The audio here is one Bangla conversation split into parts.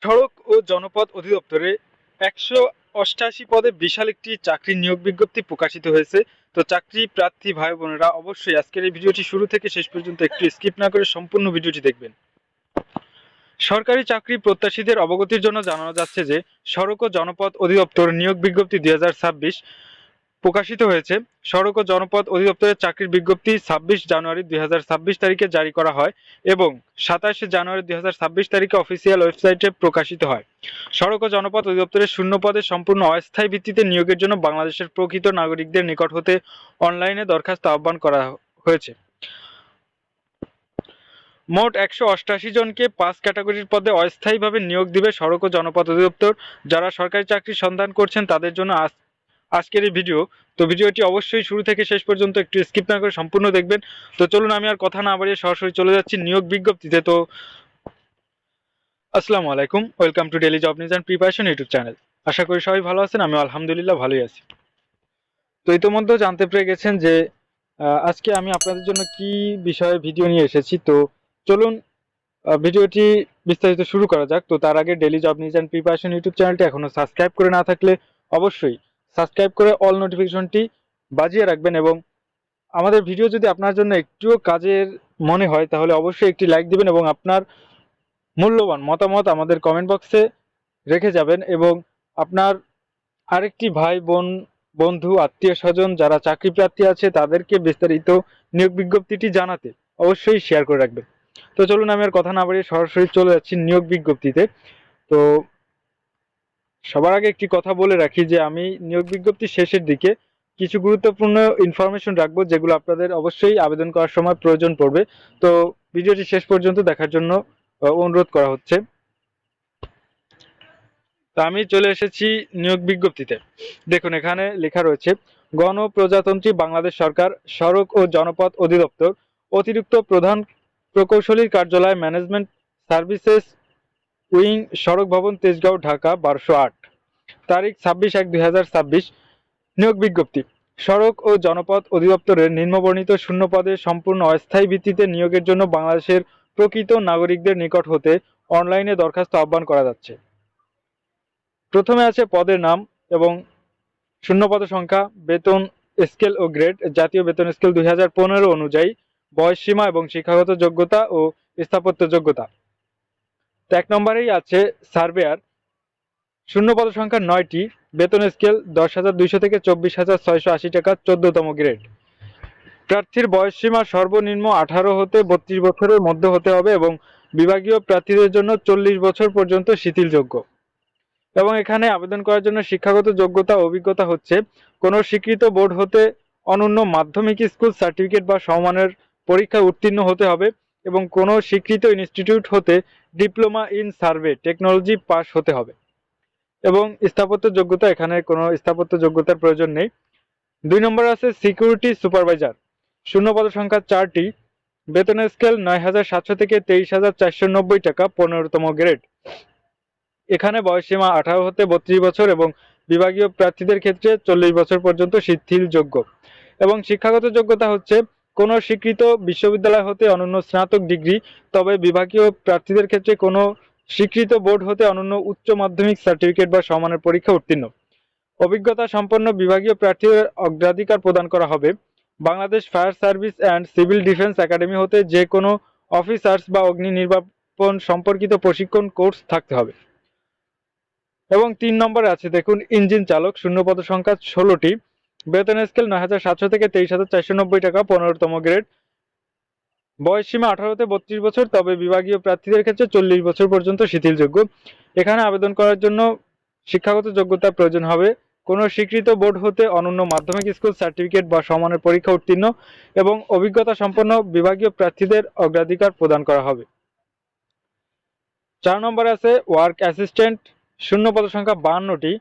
সড়ক ও জনপথ অধিদপ্তরে ১৮৮ পদে বিশাল একটি চাকরির নিয়োগ বিজ্ঞপ্তি প্রকাশিত হয়েছে। তো চাকরি প্রার্থী ভাই বোনেরা অবশ্যই আজকের এই ভিডিওটি শুরু থেকে শেষ পর্যন্ত একটু স্কিপ না করে সম্পূর্ণ ভিডিওটি দেখবেন। সরকারি চাকরি প্রত্যাশীদের অবগতির জন্য জানানো যাচ্ছে যে সড়ক ও জনপথ অধিদপ্তর নিয়োগ বিজ্ঞপ্তি ২০২৬ প্রকাশিত হয়েছে। সড়ক ও জনপথ অধিদপ্তরের চাকরির বিজ্ঞপ্তি ২৬ জানুয়ারি ২০২৬ তারিখে জারি করা হয় এবং ২৭ জানুয়ারি ২০২৬ তারিখে অফিসিয়াল ওয়েবসাইটে প্রকাশিত হয়। সড়ক ও জনপথ অধিদপ্তরের শূন্য পদে সম্পূর্ণ অস্থায়ী ভিত্তিতে নিয়োগের জন্য বাংলাদেশের প্রকৃত নাগরিকদের নিকট হতে অনলাইনে দরখাস্ত আহ্বান করা হয়েছে। মোট ১৮৮ জনকে ৫ ক্যাটাগরির পদে অস্থায়ীভাবে নিয়োগ দিবে সড়ক ও জনপথ অধিদপ্তর। যারা সরকারি চাকরির সন্ধান করছেন তাদের জন্য আজকের এই ভিডিও। তো ভিডিওটি অবশ্যই শুরু থেকে শেষ পর্যন্ত একটু স্কিপ না করে সম্পূর্ণ দেখবেন। তো চলুন আমি আর কথা না বাড়িয়ে সরাসরি চলে যাচ্ছি নিয়োগ বিজ্ঞপ্তিতে। তো আসসালামু আলাইকুম, welcome to daily job news and preparation YouTube channel. আশা করি সবাই ভালো আছেন, আমি আলহামদুলিল্লাহ ভালোই আছি। তো ইতোমধ্যে জানতে পেরে গেছেন যে আজকে আমি আপনাদের জন্য কি বিষয়ে ভিডিও নিয়ে এসেছি। তো চলুন ভিডিওটি বিস্তারিত শুরু করা যাক। তো তার আগে daily job news and preparation YouTube চ্যানেলটি এখনো সাবস্ক্রাইব করে না থাকলে অবশ্যই সাবস্ক্রাইব করে অল নোটিফিকেশনটি বাজিয়ে রাখবেন এবং আমাদের ভিডিও যদি আপনার জন্য একটুও কাজের মনে হয় তাহলে অবশ্যই একটি লাইক দিবেন এবং আপনার মূল্যবান মতামত আমাদের কমেন্ট বক্সে রেখে যাবেন এবং আপনার আরেকটি ভাই বোন বন্ধু আত্মীয় স্বজন যারা চাকরি প্রার্থী আছে তাদেরকে বিস্তারিত নিয়োগ বিজ্ঞপ্তিটি জানাতে অবশ্যই শেয়ার করে রাখবেন। তো চলুন আমি আর কথা না বাড়িয়ে সরাসরি চলে যাচ্ছি নিয়োগ বিজ্ঞপ্তিতে। তো সবার আগে একটি কথা বলে রাখি যে আমি নিয়োগ বিজ্ঞপ্তির শেষের দিকে কিছু গুরুত্বপূর্ণ ইনফরমেশন রাখবো যেগুলো আপনাদের অবশ্যই আবেদন করার সময় প্রয়োজন পড়বে। তো ভিডিওটি শেষ পর্যন্ত দেখার জন্য অনুরোধ করা হচ্ছে। তো আমি চলে এসেছি নিয়োগ বিজ্ঞপ্তিতে। দেখুন এখানে লেখা রয়েছে গণপ্রজাতন্ত্রী বাংলাদেশ সরকার সড়ক ও জনপথ অধিদপ্তর অতিরিক্ত প্রধান প্রকৌশলীর কার্যালয় ম্যানেজমেন্ট সার্ভিসেস উইং সড়ক ভবন তেজগাঁও ঢাকা ১২০৮। তারিখ ২৬/১/২০২৬। নিয়োগ বিজ্ঞপ্তি সড়ক ও জনপথ অধিদপ্তরের নিম্নবর্ণিত শূন্য পদে সম্পূর্ণ অস্থায়ী ভিত্তিতে নিয়োগের জন্য বাংলাদেশের প্রকৃত নাগরিকদের নিকট হতে অনলাইনে দরখাস্ত আহ্বান করা যাচ্ছে। প্রথমে আছে পদের নাম এবং শূন্য পদ সংখ্যা, বেতন স্কেল ও গ্রেড জাতীয় বেতন স্কেল ২০১৫ অনুযায়ী, বয়সসীমা এবং শিক্ষাগত যোগ্যতা ও স্থাপত্য যোগ্যতা। তো ১ নম্বরেই আছে সার্ভেয়ার, শূন্য পদ সংখ্যা ৯টি, বেতন স্কেল ১০,২০০ থেকে ২৪,৬৮০ টাকা, ১৪তম গ্রেড। প্রার্থীর বয়সসীমা সর্বনিম্ন ১৮ হতে ৩২ বছরের মধ্যে হতে হবে এবং বিভাগীয় প্রার্থীদের জন্য ৪০ বছর পর্যন্ত শিথিলযোগ্য। এবং এখানে আবেদন করার জন্য শিক্ষাগত যোগ্যতা অভিজ্ঞতা হচ্ছে কোনো স্বীকৃত বোর্ড হতে অনন্য মাধ্যমিক স্কুল সার্টিফিকেট বা সমমানের পরীক্ষায় উত্তীর্ণ হতে হবে এবং কোনো স্বীকৃত ইনস্টিটিউট হতে diploma in survey technology pass হতে হবে এবং স্থাপত্য যোগ্যতা, এখানে কোনো স্থাপত্য যোগ্যতার প্রয়োজন নেই। ২ নম্বরে আছে সিকিউরিটি সুপারভাইজার, শূন্য পদ সংখ্যা ৪টি, বেতন স্কেল ৯,৭০০ থেকে ২৩,৪৯০ টাকা, ১৫তম গ্রেড। এখানে বয়সসীমা ১৮ হতে ৩২ বছর এবং বিভাগীয় প্রার্থীদের ক্ষেত্রে ৪০ বছর পর্যন্ত শিথিলযোগ্য এবং শিক্ষাগত যোগ্যতা হচ্ছে কোনো স্বীকৃত বিশ্ববিদ্যালয় হতে অনন্য স্নাতক ডিগ্রি, তবে বিভাগীয় প্রার্থীদের ক্ষেত্রে কোনো স্বীকৃত বোর্ড হতে অনন্য উচ্চ মাধ্যমিক সার্টিফিকেট বা সমানের পরীক্ষা উত্তীর্ণ। অভিজ্ঞতা সম্পন্ন বিভাগীয় প্রার্থীদের অগ্রাধিকার প্রদান করা হবে। Bangladesh fire service and civil defence academy হতে যে কোনো অফিসার্স বা অগ্নি নির্বাপন সম্পর্কিত প্রশিক্ষণ কোর্স থাকতে হবে। এবং ৩ নম্বরে আছে দেখুন ইঞ্জিন চালক, শূন্য পদ সংখ্যা ১৬টি, বেতন স্কেল ৯,৭০০ থেকে ২৩,৪৯০ টাকা, ১৫তম গ্রেড। বয়সসীমা ১৮ হতে ৩২ বছর, তবে বিভাগীয় প্রার্থীদের ক্ষেত্রে ৪০ বছর পর্যন্ত শিথিলযোগ্য। এখানে আবেদন করার জন্য শিক্ষাগত যোগ্যতার প্রয়োজন হবে কোনো স্বীকৃত বোর্ড হতে অনন্য মাধ্যমিক স্কুল সার্টিফিকেট বা সমানের পরীক্ষা উত্তীর্ণ এবং অভিজ্ঞতা সম্পন্ন বিভাগীয় প্রার্থীদের অগ্রাধিকার প্রদান করা হবে। ৪ নম্বরে আছে ওয়ার্ক অ্যাসিস্ট্যান্ট, শূন্য পদ সংখ্যা ৫২টি,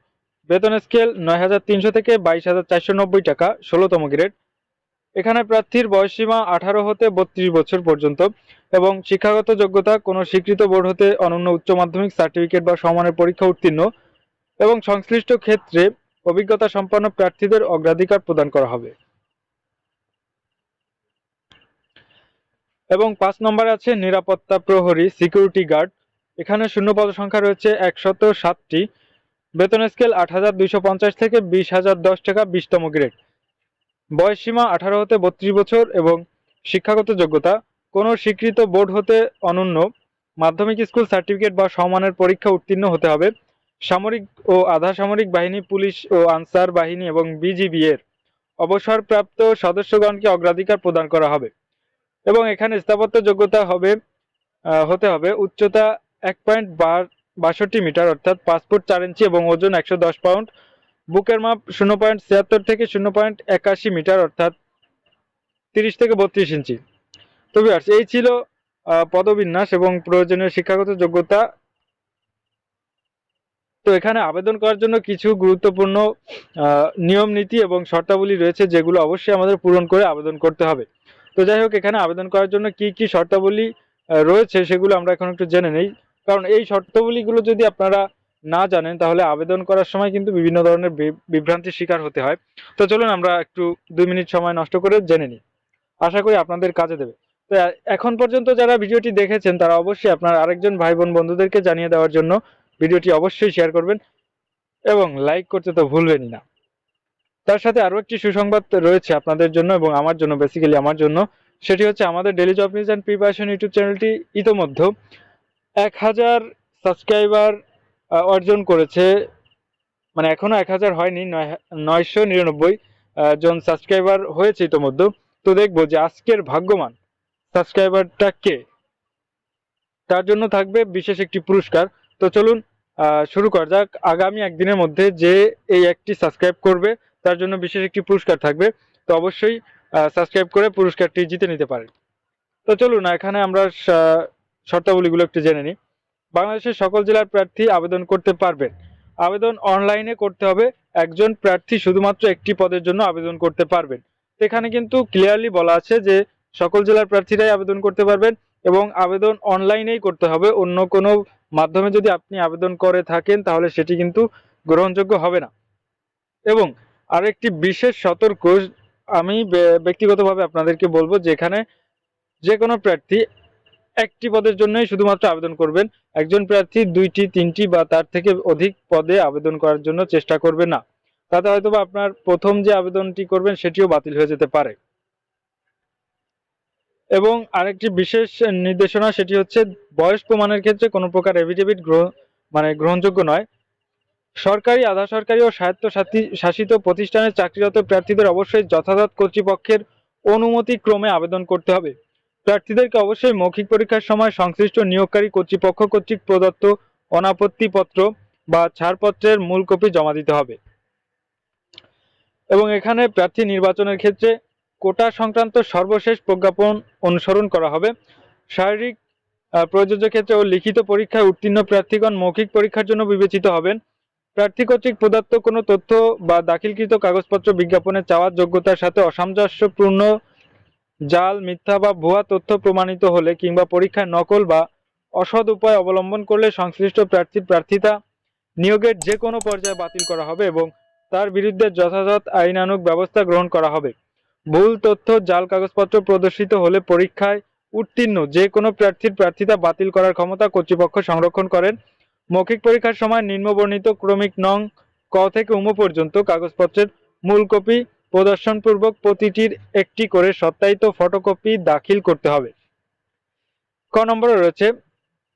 বেতন স্কেল ৯,৩০০ থেকে ২২,৪৯০ টাকা, ১৬তম গ্রেড। এখানে প্রার্থীর বয়সসীমা ১৮ হতে ৩২ বছর পর্যন্ত এবং শিক্ষাগত যোগ্যতা কোনো স্বীকৃত বোর্ড হতে অনন্য উচ্চ মাধ্যমিক সার্টিফিকেট বা সমানের পরীক্ষা উত্তীর্ণ এবং সংশ্লিষ্ট ক্ষেত্রে অভিজ্ঞতা সম্পন্ন প্রার্থীদের অগ্রাধিকার প্রদান করা হবে। এবং ৫ নম্বরে আছে নিরাপত্তা প্রহরী, সিকিউরিটি গার্ড, এখানে শূন্য পদ সংখ্যা রয়েছে 107টি। বেতন স্কেল 8,250 থেকে 20,010 টাকা 20তম গ্রেড। বয়সসীমা 18 হতে 32 বছর এবং শিক্ষাগত যোগ্যতা কোনো স্বীকৃত বোর্ড হতে অনন্য মাধ্যমিক স্কুল সার্টিফিকেট বা সমমানের পরীক্ষা উত্তীর্ণ হতে হবে। সামরিক ও আধা সামরিক বাহিনী, পুলিশ ও আনসার বাহিনী এবং বিজিবি এর অবসরপ্রাপ্ত সদস্যগণকে অগ্রাধিকার প্রদান করা হবে। এবং এখানে স্থাপত্য যোগ্যতা হতে হবে উচ্চতা 1.62 মিটার অর্থাৎ 5 ফুট 4 ইঞ্চি এবং ওজন 110 পাউন্ড। বুকের মাপ 0.76 থেকে 0.81 মিটার অর্থাৎ 30 থেকে 32 ইঞ্চি। তো ভিউয়ার্স, এই ছিল পদবিন্যাস এবং প্রয়োজনীয় শিক্ষাগত যোগ্যতা। তো এখানে আবেদন করার জন্য কিছু গুরুত্বপূর্ণ নিয়ম নীতি এবং শর্তাবলী রয়েছে, যেগুলো অবশ্যই আমাদের পূরণ করে আবেদন করতে হবে। তো যাই হোক, এখানে আবেদন করার জন্য কি কি শর্তাবলী রয়েছে সেগুলো আমরা এখন একটু জেনে নেই। কারণ এই শর্তাবলীগুলো যদি আপনারা না জানেন তাহলে আবেদন করার সময় কিন্তু বিভিন্ন ধরনের বিভ্রান্তির শিকার হতে হয়। তো চলুন আমরা একটু 2 মিনিট সময় নষ্ট করে জেনে নিই, আশা করি আপনাদের কাজে দেবে। তো এখন পর্যন্ত যারা ভিডিওটি দেখেছেন তারা অবশ্যই আপনার আরেকজন ভাই বোন বন্ধুদেরকে জানিয়ে দেওয়ার জন্য ভিডিওটি অবশ্যই শেয়ার করবেন এবং লাইক করতে তো ভুলবেনই না। তার সাথে আরও একটি সুসংবাদ রয়েছে আপনাদের জন্য এবং আমার জন্য, বেসিক্যালি আমার জন্য। সেটি হচ্ছে আমাদের daily job news and preparation YouTube চ্যানেলটি ইতোমধ্যে 1000 সাবস্ক্রাইবার অর্জন করেছে। মানে এখনো 1000 হয়নি, 999 জন সাবস্ক্রাইবার হয়েছে ইতোমধ্যে। তো দেখবো যে আজকের ভাগ্যবান সাবস্ক্রাইবারটা কে, তার জন্য থাকবে বিশেষ একটি পুরস্কার। তো চলুন শুরু করা যাক। আগামী একদিনের মধ্যে যে এই একটি সাবস্ক্রাইব করবে তার জন্য বিশেষ একটি পুরস্কার থাকবে। তো অবশ্যই সাবস্ক্রাইব করে পুরস্কারটি জিতে নিতে পারেন। তো চলুন এখানে আমরা শর্তাবলীগুলো একটু জেনে নিই। বাংলাদেশের সকল জেলার প্রার্থী আবেদন করতে পারবেন। আবেদন অনলাইনে করতে হবে। একজন প্রার্থী শুধুমাত্র একটি পদের জন্য আবেদন করতে পারবেন। এখানে কিন্তু ক্লিয়ারলি বলা আছে যে সকল জেলার প্রার্থীরাই আবেদন করতে পারবেন এবং আবেদন অনলাইনেই করতে হবে। অন্য কোনো মাধ্যমে যদি আপনি আবেদন করে থাকেন তাহলে সেটি কিন্তু গ্রহণযোগ্য হবে না। এবং আরেকটি বিশেষ সতর্ক আমি ব্যক্তিগতভাবে আপনাদেরকে বলবো যে এখানে যে কোনো প্রার্থী একটি পদের জন্যই শুধুমাত্র আবেদন করবেন। একজন প্রার্থী 2টি 3টি বা তার থেকে অধিক পদে আবেদন করার জন্য চেষ্টা করবেন না, তাতে হয়তোবা আপনার প্রথম যে আবেদনটি করবেন সেটিও বাতিল হয়ে যেতে পারে। এবং আরেকটি বিশেষ নির্দেশনা, সেটি হচ্ছে বয়স প্রমাণের ক্ষেত্রে কোনো প্রকার এফিডেভিট গ্রহণযোগ্য নয়। সরকারি, আধা সরকারি ও স্বায়ত্তশাসিত প্রতিষ্ঠানের চাকরিরত প্রার্থীদের অবশ্যই যথাযথ কর্তৃপক্ষের অনুমতি ক্রমে আবেদন করতে হবে। প্রার্থীদেরকে অবশ্যই মৌখিক পরীক্ষার সময় সংশ্লিষ্ট নিয়োগকারী কর্তৃপক্ষ কর্তৃক প্রদত্ত অনাপত্তিপত্র বা ছাড়পত্রের মূল কপি জমা দিতে হবে। এবং এখানে প্রার্থী নির্বাচনের ক্ষেত্রে কোটা সংক্রান্ত সর্বশেষ প্রজ্ঞাপন অনুসরণ করা হবে। শারীরিক প্রযোজ্য ক্ষেত্রে ও লিখিত পরীক্ষায় উত্তীর্ণ প্রার্থীগণ মৌখিক পরীক্ষার জন্য বিবেচিত হবেন। প্রার্থী কর্তৃক প্রদত্ত কোনো তথ্য বা দাখিলকৃত কাগজপত্র বিজ্ঞাপনে চাওয়ার যোগ্যতার সাথে অসামঞ্জস্যপূর্ণ, জাল, মিথ্যা বা ভুয়া তথ্য প্রমাণিত হলে কিংবা পরীক্ষায় নকল বা অসৎ উপায় অবলম্বন করলে সংশ্লিষ্ট প্রার্থীর প্রার্থিতা নিয়োগের যে কোনো পর্যায়ে বাতিল করা হবে এবং তার বিরুদ্ধে যথাযথ আইনানুগ ব্যবস্থা গ্রহণ করা হবে। ভুল তথ্য, জাল কাগজপত্র প্রদর্শিত হলে পরীক্ষায় উত্তীর্ণ যে কোনো প্রার্থীর প্রার্থিতা বাতিল করার ক্ষমতা কর্তৃপক্ষ সংরক্ষণ করেন। মৌখিক পরীক্ষার সময় নিম্নবর্ণিত ক্রমিক নং ক থেকে উম পর্যন্ত কাগজপত্রের মূল কপি প্রদর্শনপূর্বক প্রতিটির একটি করে সত্যায়িত ফটোকপি দাখিল করতে হবে। ক নম্বরে রয়েছে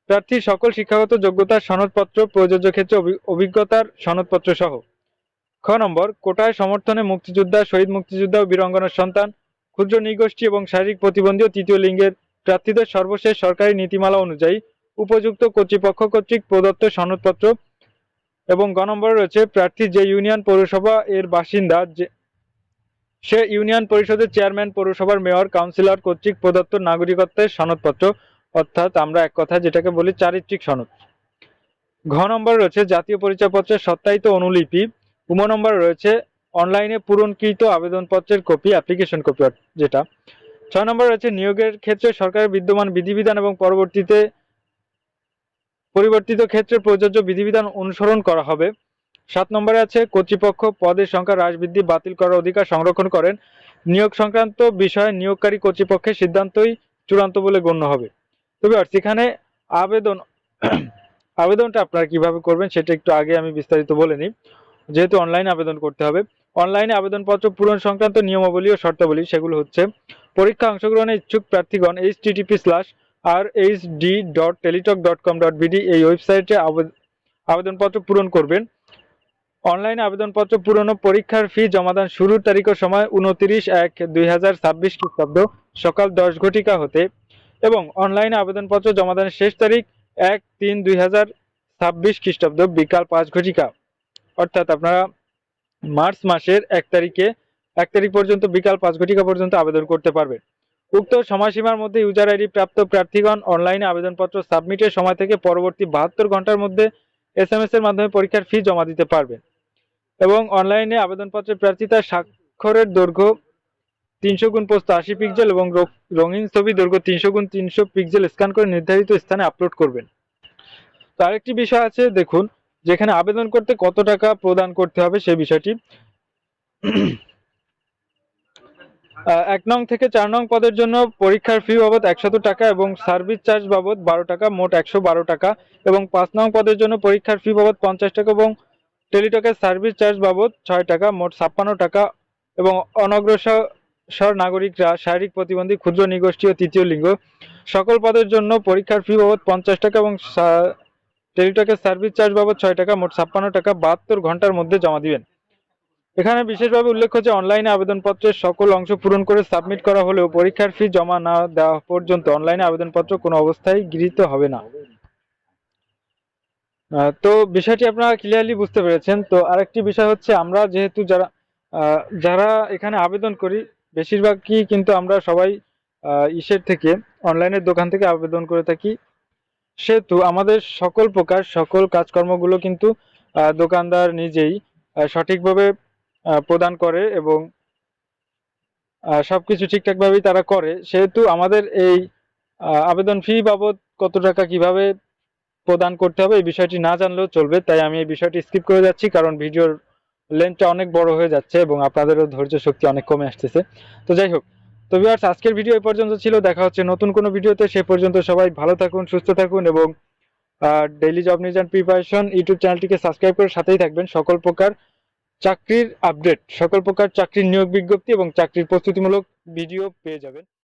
প্রার্থীর সকল শিক্ষাগত যোগ্যতার সনদপত্র, প্রযোজ্য ক্ষেত্রে অভিজ্ঞতার সনদপত্র সহ। খ নম্বর কোটায় সমর্থনে মুক্তিযোদ্ধা, শহীদ মুক্তিযোদ্ধা ও বীরাঙ্গনার সন্তান, ক্ষুদ্র নৃগোষ্ঠী এবং শারীরিক প্রতিবন্ধী ও তৃতীয় লিঙ্গের প্রার্থীদের সর্বশেষ সরকারি নীতিমালা অনুযায়ী উপযুক্ত কর্তৃপক্ষ কর্তৃক প্রদত্ত সনদপত্র। এবং গ নম্বরে রয়েছে প্রার্থী যে ইউনিয়ন পৌরসভা এর বাসিন্দা সে ইউনিয়ন পরিষদের চেয়ারম্যান, পৌরসভার মেয়র, কাউন্সিলর কর্তৃক প্রদত্ত নাগরিকত্বের সনদপত্র, অর্থাৎ আমরা এক কথা যেটাকে বলি চারিত্রিক সনদ। ঘ নম্বরে রয়েছে জাতীয় পরিচয়পত্রের সত্যায়িত অনুলিপি। উম নম্বরে রয়েছে অনলাইনে পূরণকৃত আবেদনপত্রের কপি, অ্যাপ্লিকেশন কপি যেটা। 6 নম্বরে রয়েছে নিয়োগের ক্ষেত্রে সরকারের বিদ্যমান বিধিবিধান এবং পরিবর্তিত ক্ষেত্রে প্রযোজ্য বিধিবিধান অনুসরণ করা হবে। 7 নম্বরে আছে কর্তৃপক্ষ পদের সংখ্যা হ্রাস বৃদ্ধি বাতিল করার অধিকার সংরক্ষণ করেন। নিয়োগ সংক্রান্ত বিষয়ে নিয়োগকারী কর্তৃপক্ষের সিদ্ধান্তই চূড়ান্ত বলে গণ্য হবে। তবে সেখানে আবেদন আবেদনটা আপনারা কিভাবে করবেন সেটা একটু আগে আমি বিস্তারিত বলে নিই। যেহেতু অনলাইনে আবেদন করতে হবে, অনলাইনে আবেদনপত্র পূরণ সংক্রান্ত নিয়মাবলী ও শর্তাবলী সেগুলো হচ্ছে: পরীক্ষা অংশগ্রহণে ইচ্ছুক প্রার্থীগণ http://rhd.teletalk.com.bd এই ওয়েবসাইটে আবেদনপত্র পূরণ করবেন। অনলাইনে আবেদনপত্র পূরণ ও পরীক্ষার ফি জমাদান শুরুর তারিখ ও সময় 29/1/2026 খ্রিস্টাব্দ সকাল 10 ঘটিকা হতে এবং অনলাইনে আবেদনপত্র জমাদানের শেষ তারিখ 1/3/2026 খ্রিস্টাব্দ বিকাল 5 ঘটিকা। অর্থাৎ আপনারা মার্চ মাসের 1 তারিখ পর্যন্ত বিকাল 5 ঘটিকা পর্যন্ত আবেদন করতে পারবেন। উক্ত সময়সীমার মধ্যে ইউজার আইডি প্রাপ্ত প্রার্থীগণ অনলাইনে আবেদনপত্র সাবমিটের সময় থেকে পরবর্তী 72 ঘন্টার মধ্যে SMS এর মাধ্যমে পরীক্ষার ফি জমা দিতে পারবেন এবং অনলাইনে আবেদনপত্রের প্রার্থিতার স্বাক্ষরের দৈর্ঘ্য 300 × 80 পিক্সেল এবং রঙিন ছবি দৈর্ঘ্য 300 × 300 পিক্সেল স্ক্যান করে নির্ধারিত স্থানে আপলোড করবেন। তো আরেকটি বিষয় আছে, দেখুন যেখানে আবেদন করতে কত টাকা প্রদান করতে হবে সেই বিষয়টি। 1 নং থেকে 4 নং পদের জন্য পরীক্ষার ফি বাবদ 100 টাকা এবং সার্ভিস চার্জ বাবদ 12 টাকা, মোট 112 টাকা এবং 5 নং পদের জন্য পরীক্ষার ফি বাবদ 50 টাকা এবং টেলিটকের সার্ভিস চার্জ বাবদ 6 টাকা, মোট 56 টাকা এবং অনগ্রসর নাগরিকরা, শারীরিক প্রতিবন্ধী, ক্ষুদ্র নিগোষ্ঠী ও তৃতীয় লিঙ্গ সকল পদের জন্য পরীক্ষার ফি বাবদ 50 টাকা এবং টেলিটকের সার্ভিস চার্জ বাবদ 6 টাকা, মোট 56 টাকা 72 ঘন্টার মধ্যে জমা দিবেন। এখানে বিশেষভাবে উল্লেখ্য যে অনলাইনে আবেদনপত্রের সকল অংশ পূরণ করে সাবমিট করা হলেও পরীক্ষার ফি জমা না দেওয়া পর্যন্ত অনলাইনে আবেদনপত্র কোনো অবস্থায় গৃহীত হবে না। তো বিষয়টি আপনারা ক্লিয়ারলি বুঝতে পেরেছেন। তো আরেকটি বিষয় হচ্ছে, আমরা যেহেতু যারা এখানে আবেদন করি বেশিরভাগই কিন্তু আমরা সবাই ইসের থেকে, অনলাইনের দোকান থেকে আবেদন করে থাকি, সেহেতু আমাদের সকল কাজকর্মগুলো কিন্তু দোকানদার নিজেই সঠিকভাবে প্রদান করে এবং সবকিছু ঠিকঠাকভাবেই তারা করে। সেহেতু আমাদের এই আবেদন ফি বাবদ কত টাকা কিভাবে প্রদান করতে হবে এই বিষয়টি না জানলেও চলবে, তাই আমি এই বিষয়টি স্কিপ করে যাচ্ছি, কারণ ভিডিওর লেন্থটা অনেক বড় হয়ে যাচ্ছে এবং আপনাদেরও ধৈর্য শক্তি অনেক কমে আসতেছে। তো যাই হোক, তো ভিউয়ার্স, আজকের ভিডিও এই পর্যন্ত ছিল। দেখা হচ্ছে নতুন কোনো ভিডিওতে। সে পর্যন্ত সবাই ভালো থাকুন, সুস্থ থাকুন এবং daily job news and preparation YouTube চ্যানেলটিকে সাবস্ক্রাইব করে সাথেই থাকবেন। সকল প্রকার চাকরির আপডেট, সকল প্রকার চাকরির নিয়োগ বিজ্ঞপ্তি এবং চাকরির প্রস্তুতিমূলক ভিডিও পেয়ে যাবেন।